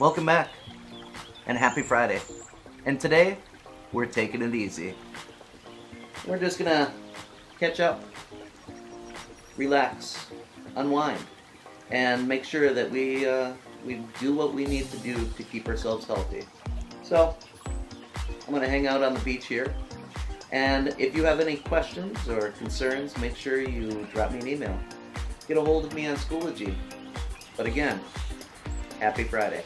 Welcome back, and happy Friday. And today, we're taking it easy. We're just gonna catch up, relax, unwind, and make sure that we do what we need to do to keep ourselves healthy. So, I'm gonna hang out on the beach here, and if you have any questions or concerns, make sure you drop me an email. Get a hold of me on Schoology. But again, happy Friday.